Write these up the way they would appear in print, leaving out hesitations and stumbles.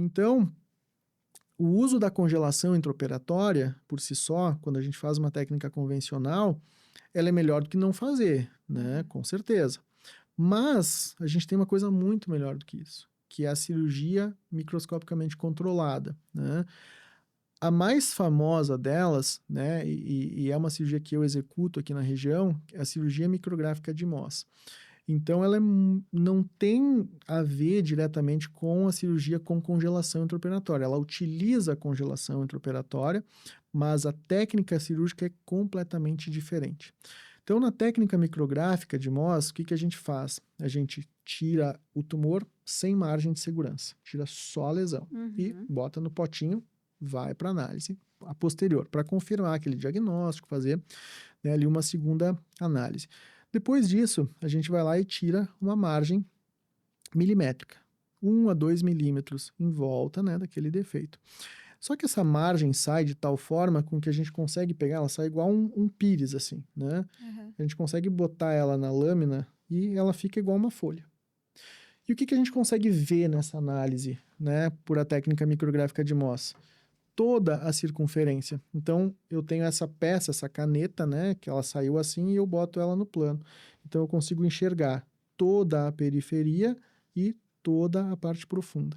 Então, o uso da congelação intraoperatória, por si só, quando a gente faz uma técnica convencional, ela é melhor do que não fazer, né? Com certeza. Mas a gente tem uma coisa muito melhor do que isso, que é a cirurgia microscopicamente controlada, né? A mais famosa delas, né, e é uma cirurgia que eu executo aqui na região, é a cirurgia micrográfica de Mohs. Então, ela não tem a ver diretamente com a cirurgia com congelação intraoperatória. Ela utiliza a congelação intraoperatória, mas a técnica cirúrgica é completamente diferente. Então, na técnica micrográfica de Mohs, o que a gente faz? A gente tira o tumor sem margem de segurança, tira só a lesão e bota no potinho, vai para análise a posterior, para confirmar aquele diagnóstico, fazer, né, ali uma segunda análise. Depois disso, a gente vai lá e tira uma margem milimétrica, 1 a 2 milímetros em volta, né, daquele defeito. Só que essa margem sai de tal forma com que a gente consegue pegar, ela sai igual um pires, assim, né? A gente consegue botar ela na lâmina e ela fica igual uma folha. E o que a gente consegue ver nessa análise, né, por a técnica micrográfica de Mohs? Toda a circunferência. Então, eu tenho essa peça, essa caneta, né, que ela saiu assim e eu boto ela no plano. Então, eu consigo enxergar toda a periferia e toda a parte profunda.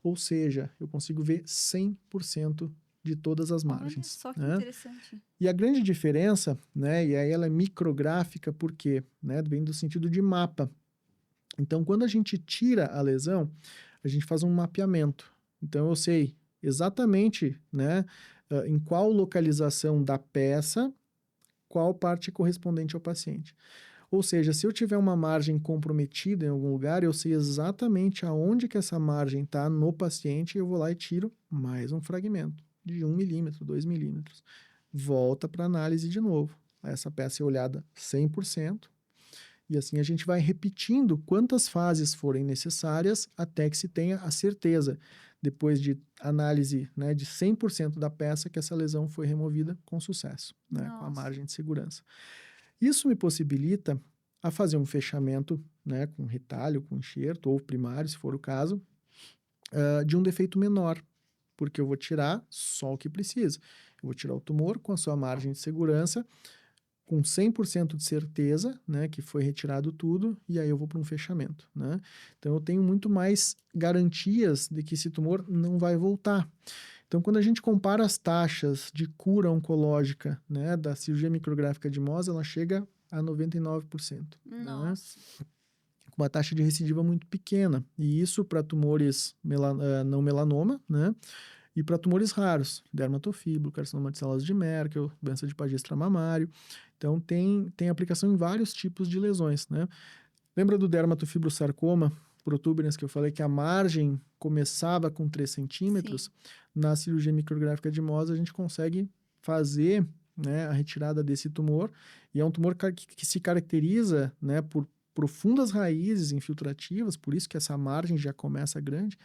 Ou seja, eu consigo ver 100% de todas as margens. Olha só que né? interessante. E a grande diferença, né, e aí ela é micrográfica, por quê? Né, vem do sentido de mapa. Então, quando a gente tira a lesão, a gente faz um mapeamento. Então, eu sei exatamente, né, em qual localização da peça, qual parte é correspondente ao paciente. Ou seja, se eu tiver uma margem comprometida em algum lugar, eu sei exatamente aonde que essa margem está no paciente e eu vou lá e tiro mais um fragmento de 1 milímetro, 2 milímetros. Volta para análise de novo. Essa peça é olhada 100%. E assim a gente vai repetindo quantas fases forem necessárias até que se tenha a certeza, depois de análise, né, de 100% da peça, que essa lesão foi removida com sucesso, né, com a margem de segurança. Isso me possibilita a fazer um fechamento, né, com retalho, com enxerto ou primário, se for o caso, de um defeito menor, porque eu vou tirar só o que precisa. Eu vou tirar o tumor com a sua margem de segurança, com 100% de certeza, né, que foi retirado tudo, e aí eu vou para um fechamento, né? Então eu tenho muito mais garantias de que esse tumor não vai voltar. Então, quando a gente compara as taxas de cura oncológica, né, da cirurgia micrográfica de Mohs, ela chega a 99%. Nossa. Né? Com uma taxa de recidiva muito pequena. E isso para tumores não melanoma, né? E para tumores raros, dermatofíbulo, carcinoma de células de Merkel, doença de Pagés extramamário. Então, tem aplicação em vários tipos de lesões, né? Lembra do dermatofibrosarcoma, protuberans, que eu falei que a margem começava com 3 centímetros? Sim. Na cirurgia micrográfica de Mohs, a gente consegue fazer, né, a retirada desse tumor, e é um tumor que se caracteriza, né, por profundas raízes infiltrativas, por isso que essa margem já começa grande.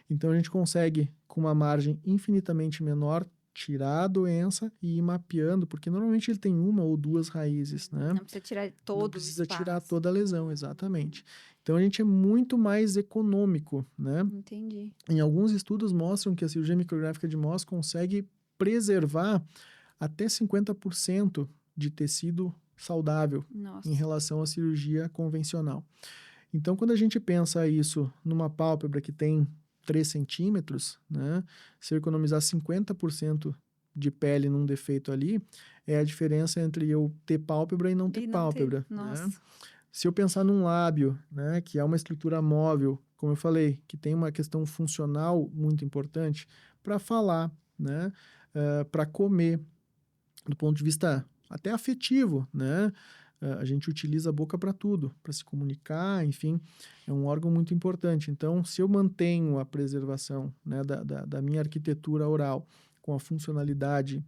Então, a gente consegue, com uma margem infinitamente menor, tirar a doença e ir mapeando, porque normalmente ele tem uma ou duas raízes, né? Não precisa tirar todo o espaço. Não precisa tirar toda a lesão, exatamente. Então, a gente é muito mais econômico, né? Entendi. Em alguns estudos mostram que a cirurgia micrográfica de Mohs consegue preservar até 50% de tecido saudável. Nossa. Em relação à cirurgia convencional. Então, quando a gente pensa isso numa pálpebra que tem 3 centímetros, né, se eu economizar 50% de pele num defeito ali, é a diferença entre eu ter pálpebra e não ter pálpebra. Nossa. Né? Se eu pensar num lábio, né, que é uma estrutura móvel, como eu falei, que tem uma questão funcional muito importante para falar, né, para comer, do ponto de vista até afetivo, né? A gente utiliza a boca para tudo, para se comunicar, enfim, é um órgão muito importante. Então, se eu mantenho a preservação, né, da minha arquitetura oral com a funcionalidade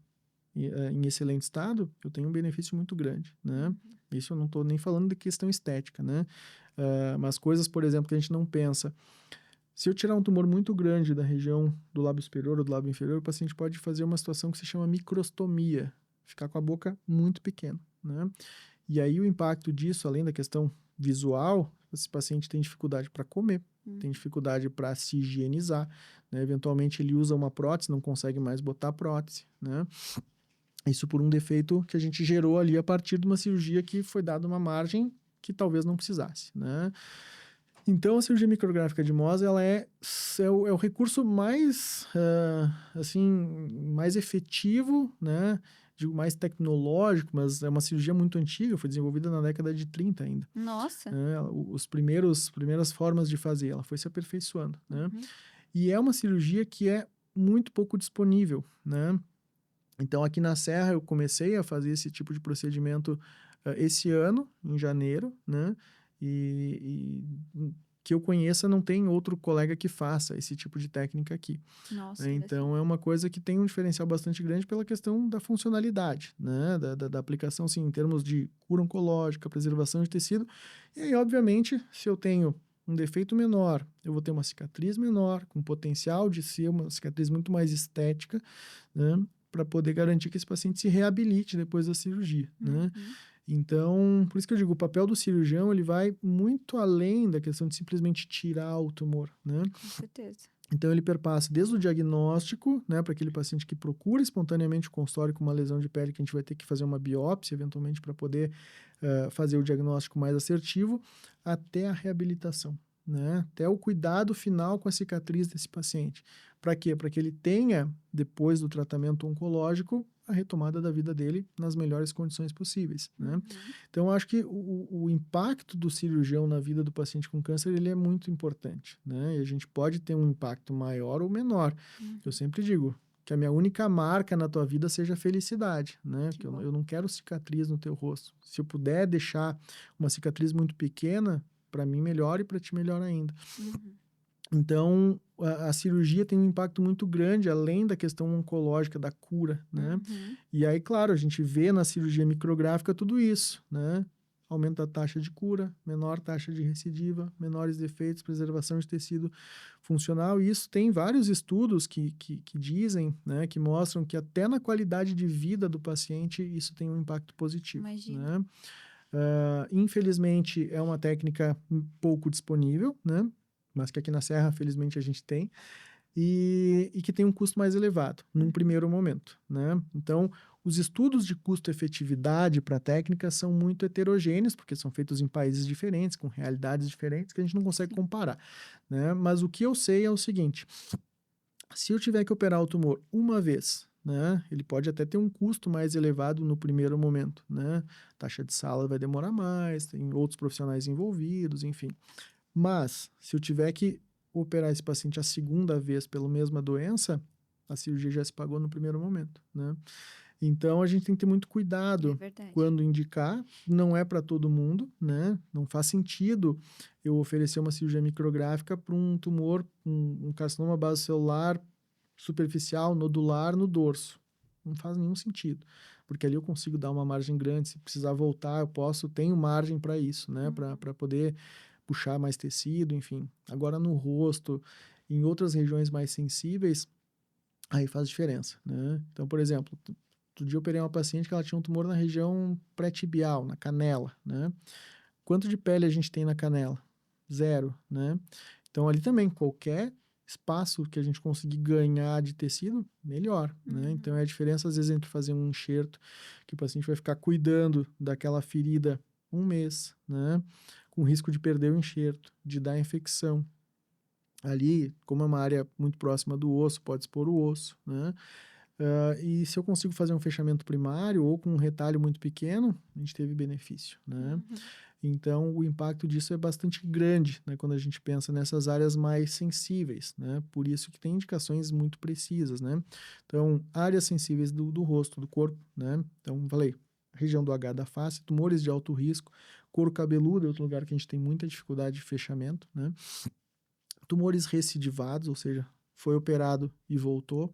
em excelente estado, eu tenho um benefício muito grande, né? Isso eu não estou nem falando de questão estética, né? Mas coisas, por exemplo, que a gente não pensa. Se eu tirar um tumor muito grande da região do lábio superior ou do lábio inferior, o paciente pode fazer uma situação que se chama microstomia, ficar com a boca muito pequena, né? E aí o impacto disso, além da questão visual, esse paciente tem dificuldade para comer, tem dificuldade para se higienizar, né? Eventualmente ele usa uma prótese, não consegue mais botar prótese, né? Isso por um defeito que a gente gerou ali a partir de uma cirurgia que foi dada uma margem que talvez não precisasse, né? Então, a cirurgia micrográfica de MOS, ela é o recurso mais, assim, mais efetivo, né? Digo, mais tecnológico, mas é uma cirurgia muito antiga, foi desenvolvida na década de 30 ainda. Nossa. Né? Primeiras formas de fazer, ela foi se aperfeiçoando, né? Uhum. E é uma cirurgia que é muito pouco disponível, né? Então, aqui na Serra, eu comecei a fazer esse tipo de procedimento esse ano, em janeiro, né? E que eu conheça, não tem outro colega que faça esse tipo de técnica aqui. Nossa, Né? Então, é uma coisa que tem um diferencial bastante grande pela questão da funcionalidade, né? Da aplicação, assim, em termos de cura oncológica, preservação de tecido. E aí, obviamente, se eu tenho um defeito menor, eu vou ter uma cicatriz menor, com potencial de ser uma cicatriz muito mais estética, né? Para poder garantir que esse paciente se reabilite depois da cirurgia, né? Então, por isso que eu digo, o papel do cirurgião, ele vai muito além da questão de simplesmente tirar o tumor, né? Com certeza. Então, ele perpassa desde o diagnóstico, né, para aquele paciente que procura espontaneamente o consultório com uma lesão de pele, que a gente vai ter que fazer uma biópsia, eventualmente, para poder fazer o diagnóstico mais assertivo, até a reabilitação, né? Até o cuidado final com a cicatriz desse paciente. Para quê? Para que ele tenha, depois do tratamento oncológico, a retomada da vida dele nas melhores condições possíveis, né? Então, eu acho que o impacto do cirurgião na vida do paciente com câncer, ele é muito importante, né? E a gente pode ter um impacto maior ou menor. Eu sempre digo que a minha única marca na tua vida seja a felicidade, né? Que eu não quero cicatriz no teu rosto. Se eu puder deixar uma cicatriz muito pequena, para mim melhor e para ti melhor ainda. Então, a cirurgia tem um impacto muito grande, além da questão oncológica, da cura, né? E aí, claro, a gente vê na cirurgia micrográfica tudo isso, né? Aumento da taxa de cura, menor taxa de recidiva, menores defeitos, preservação de tecido funcional. E isso tem vários estudos que dizem, né? Que mostram que até na qualidade de vida do paciente isso tem um impacto positivo, Imagina. né? Infelizmente, é uma técnica pouco disponível, né? Mas que aqui na Serra, felizmente, a gente tem, e que tem um custo mais elevado, num primeiro momento, né? Então, os estudos de custo-efetividade para a técnica são muito heterogêneos, porque são feitos em países diferentes, com realidades diferentes, que a gente não consegue comparar, né? Mas o que eu sei é o seguinte, se eu tiver que operar o tumor uma vez, né, ele pode até ter um custo mais elevado no primeiro momento, né? Taxa de sala vai demorar mais, tem outros profissionais envolvidos, enfim. Mas, se eu tiver que operar esse paciente a segunda vez pela mesma doença, a cirurgia já se pagou no primeiro momento, né? Então, a gente tem que ter muito É cuidado verdade. quando indicar. Não é para todo mundo, né? Não faz sentido eu oferecer uma cirurgia micrográfica para um tumor, um carcinoma basocelular superficial, nodular no dorso. Não faz nenhum sentido, porque ali eu consigo dar uma margem grande. Se precisar voltar, tenho margem para isso, né? Para poder puxar mais tecido, enfim. Agora no rosto, em outras regiões mais sensíveis, aí faz diferença, né? Então, por exemplo, outro dia eu operei uma paciente que ela tinha um tumor na região pré-tibial, na canela, né? Quanto de pele a gente tem na canela? Zero, né? Então, ali também, qualquer espaço que a gente conseguir ganhar de tecido, melhor, né? Então, é a diferença, às vezes, entre fazer um enxerto, que o paciente vai ficar cuidando daquela ferida um mês, né? Com risco de perder o enxerto, de dar infecção. Ali, como é uma área muito próxima do osso, pode expor o osso, né? E se eu consigo fazer um fechamento primário ou com um retalho muito pequeno, a gente teve benefício, né? Então, o impacto disso é bastante grande, né, quando a gente pensa nessas áreas mais sensíveis, né? Por isso que tem indicações muito precisas, né? Então, áreas sensíveis do rosto, do corpo, né? Então, falei, região do H da face, tumores de alto risco, couro cabeludo é outro lugar que a gente tem muita dificuldade de fechamento, né? Tumores recidivados, ou seja, foi operado e voltou.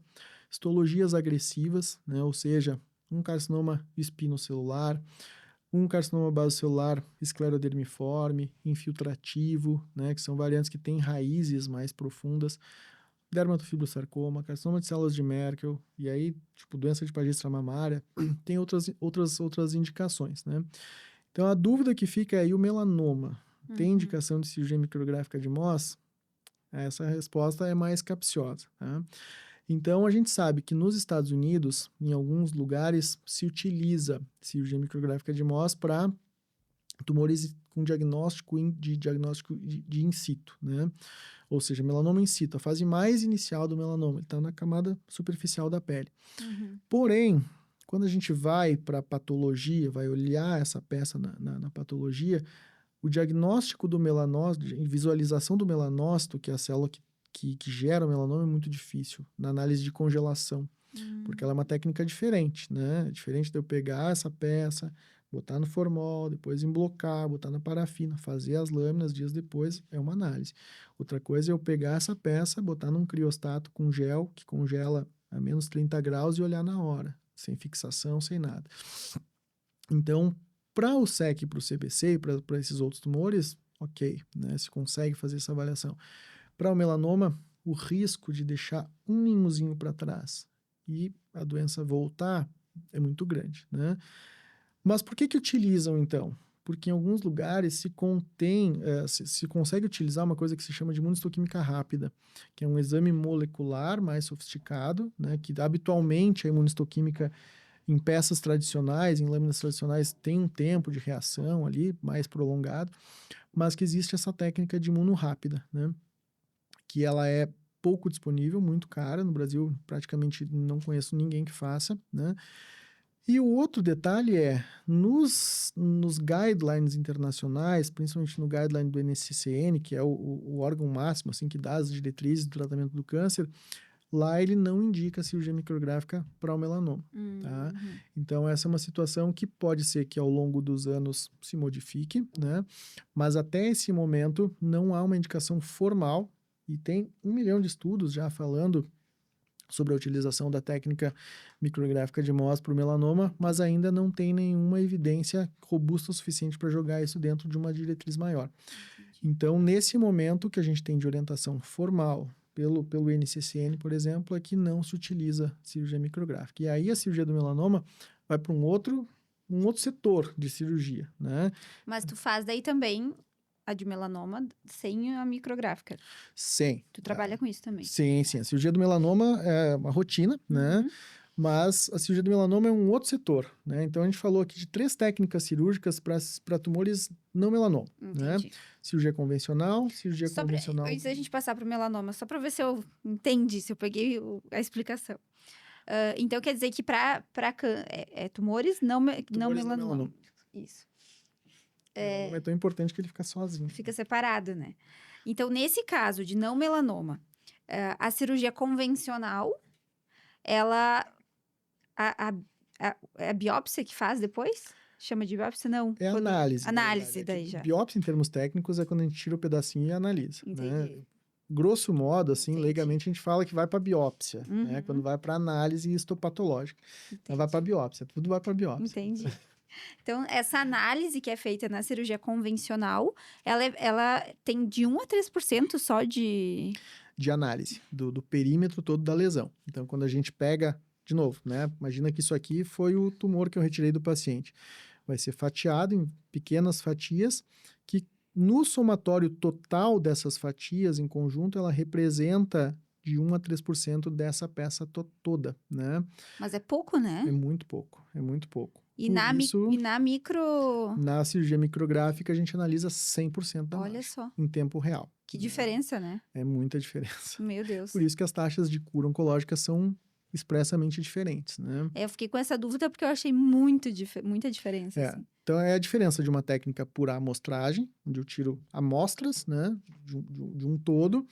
Histologias agressivas, né? Ou seja, um carcinoma espinocelular, um carcinoma basocelular esclerodermiforme, infiltrativo, né? Que são variantes que têm raízes mais profundas. Dermatofibrosarcoma, carcinoma de células de Merkel, e aí, tipo, doença de Pagés extramamária, tem outras indicações, né? Então, a dúvida que fica é aí o melanoma. Tem indicação de cirurgia micrográfica de MOS? Essa resposta é mais capciosa, tá? Então, a gente sabe que nos Estados Unidos, em alguns lugares, se utiliza cirurgia micrográfica de MOS para tumores com diagnóstico de in situ, né? Ou seja, melanoma in situ, a fase mais inicial do melanoma, ele está na camada superficial da pele. Porém, quando a gente vai para a patologia, vai olhar essa peça na patologia, o diagnóstico do melanócito, visualização do melanócito, que é a célula que gera o melanoma, é muito difícil na análise de congelação, porque ela é uma técnica diferente, né? Diferente de eu pegar essa peça, botar no formol, depois emblocar, botar na parafina, fazer as lâminas, dias depois, é uma análise. Outra coisa é eu pegar essa peça, botar num criostato com gel, que congela a menos 30 graus e olhar na hora, sem fixação, sem nada. Então, para o SEC e para o CBC e para esses outros tumores, ok, né? Se consegue fazer essa avaliação. Para o melanoma, o risco de deixar um ninhozinho para trás e a doença voltar é muito grande, né? Mas por que utilizam, então? Porque em alguns lugares se consegue utilizar uma coisa que se chama de imunistoquímica rápida, que é um exame molecular mais sofisticado, né? Que habitualmente a imunistoquímica em peças tradicionais, em lâminas tradicionais, tem um tempo de reação ali mais prolongado, mas que existe essa técnica de imunorápida, né? Que ela é pouco disponível, muito cara. No Brasil, praticamente não conheço ninguém que faça, né? E o outro detalhe é, nos guidelines internacionais, principalmente no guideline do NCCN, que é o órgão máximo, assim, que dá as diretrizes do tratamento do câncer, lá ele não indica cirurgia micrográfica para o melanoma, tá? Então, essa é uma situação que pode ser que ao longo dos anos se modifique, né? Mas até esse momento não há uma indicação formal e tem 1 milhão de estudos já falando sobre a utilização da técnica micrográfica de MOS para o melanoma, mas ainda não tem nenhuma evidência robusta o suficiente para jogar isso dentro de uma diretriz maior. Então, nesse momento que a gente tem de orientação formal pelo NCCN, por exemplo, é que não se utiliza cirurgia micrográfica. E aí a cirurgia do melanoma vai para um outro setor de cirurgia, né? Mas tu faz daí também a de melanoma sem a micrográfica. Sim. Tu trabalha com isso também. Sim. A cirurgia do melanoma é uma rotina, né? Mas a cirurgia do melanoma é um outro setor, né? Então, a gente falou aqui de 3 técnicas cirúrgicas para tumores não melanoma, né? Cirurgia convencional, convencional... Antes da gente passar para o melanoma, só para ver se eu entendi, se eu peguei a explicação. Então, quer dizer que para tumores não melanoma. Isso. Não é tão importante que ele fica sozinho. Fica separado, né? Então, nesse caso de não melanoma, a cirurgia convencional, ela... É a biópsia que faz depois? Chama de biópsia? Não. É análise. Análise daí já. Biópsia, em termos técnicos, é quando a gente tira o pedacinho e analisa. Entendi. Né? Grosso modo, assim, legalmente, a gente fala que vai para biópsia, né? Quando vai para análise histopatológica. Então, vai para biópsia, tudo vai para biópsia. Entendi. Então, essa análise que é feita na cirurgia convencional, ela tem de 1 a 3% só de análise do perímetro todo da lesão. Então, quando a gente pega, de novo, né? Imagina que isso aqui foi o tumor que eu retirei do paciente. Vai ser fatiado em pequenas fatias que, no somatório total dessas fatias, em conjunto, ela representa de 1 a 3% dessa peça toda, né? Mas é pouco, né? É muito pouco. E na micro... Na cirurgia micrográfica, a gente analisa 100% da Olha margem, só. em tempo real. Que diferença, né? É muita diferença. Meu Deus. Por isso que as taxas de cura oncológica são expressamente diferentes, né? Eu fiquei com essa dúvida porque eu achei muita diferença. Assim. Então, é a diferença de uma técnica por amostragem, onde eu tiro amostras, né, de um todo,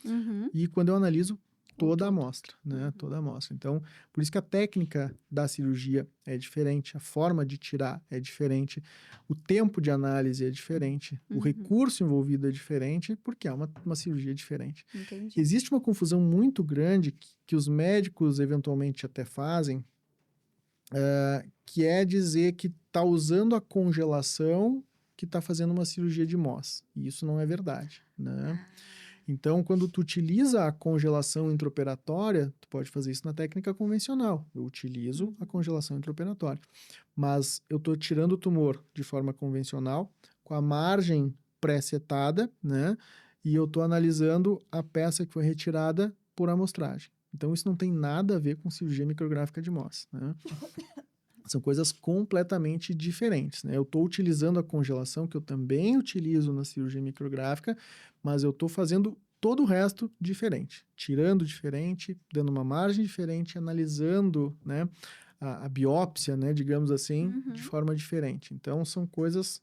e quando eu analiso toda a amostra, né, toda a amostra. Então, por isso que a técnica da cirurgia é diferente, a forma de tirar é diferente, o tempo de análise é diferente, o recurso envolvido é diferente, porque é uma cirurgia diferente. Entendi. Existe uma confusão muito grande que os médicos eventualmente até fazem, que é dizer que está usando a congelação que está fazendo uma cirurgia de MOS. E isso não é verdade, né? Então, quando tu utiliza a congelação intraoperatória, tu pode fazer isso na técnica convencional. Eu utilizo a congelação intraoperatória. Mas eu estou tirando o tumor de forma convencional, com a margem pré-setada, né? E eu estou analisando a peça que foi retirada por amostragem. Então, isso não tem nada a ver com cirurgia micrográfica de Mohs, né? São coisas completamente diferentes, né? Eu estou utilizando a congelação, que eu também utilizo na cirurgia micrográfica, mas eu estou fazendo todo o resto diferente. Tirando diferente, dando uma margem diferente, analisando, né, a biópsia, né, digamos assim, de forma diferente. Então, são coisas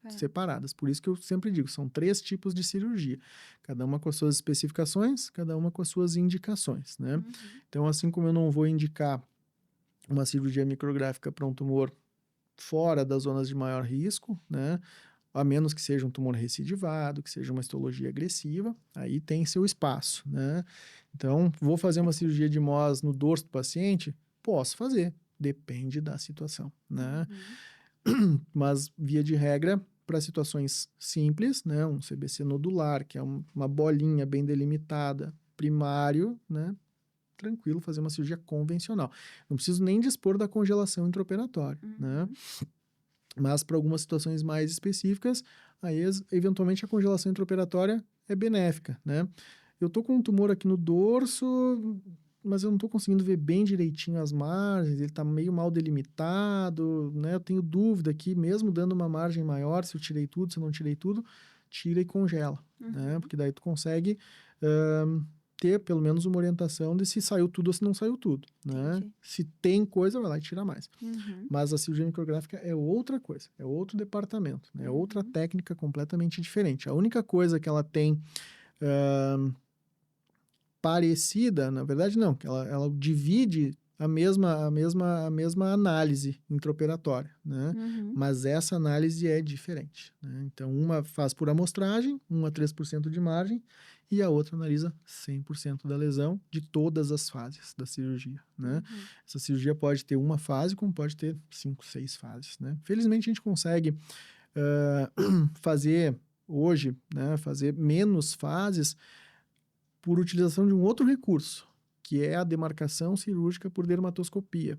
separadas. Por isso que eu sempre digo, são 3 tipos de cirurgia. Cada uma com as suas especificações, cada uma com as suas indicações, né? Então, assim como eu não vou indicar uma cirurgia micrográfica para um tumor fora das zonas de maior risco, né? A menos que seja um tumor recidivado, que seja uma histologia agressiva, aí tem seu espaço, né? Então, vou fazer uma cirurgia de Mohs no dorso do paciente? Posso fazer, depende da situação, né? Mas, via de regra, para situações simples, né? Um CBC nodular, que é uma bolinha bem delimitada, primário, né? Tranquilo fazer uma cirurgia convencional. Não preciso nem dispor da congelação intraoperatória, né? Mas para algumas situações mais específicas, aí eventualmente a congelação intraoperatória é benéfica, né? Eu tô com um tumor aqui no dorso, mas eu não tô conseguindo ver bem direitinho as margens, ele tá meio mal delimitado, né? Eu tenho dúvida aqui, mesmo dando uma margem maior, se eu tirei tudo, se eu não tirei tudo, tira e congela, né? Porque daí tu consegue ter pelo menos uma orientação de se saiu tudo ou se não saiu tudo, né? Se tem coisa, vai lá e tira mais. Mas a cirurgia micrográfica é outra coisa, é outro departamento, né? É outra técnica completamente diferente. A única coisa que ela tem parecida, na verdade não, que ela divide a mesma análise intraoperatória, né? Mas essa análise é diferente, né? Então, uma faz por amostragem, uma 3% de margem, e a outra analisa 100% da lesão de todas as fases da cirurgia, né? Essa cirurgia pode ter uma fase, como pode ter 5, 6 fases, né? Felizmente, a gente consegue fazer hoje, né? Fazer menos fases por utilização de um outro recurso, que é a demarcação cirúrgica por dermatoscopia.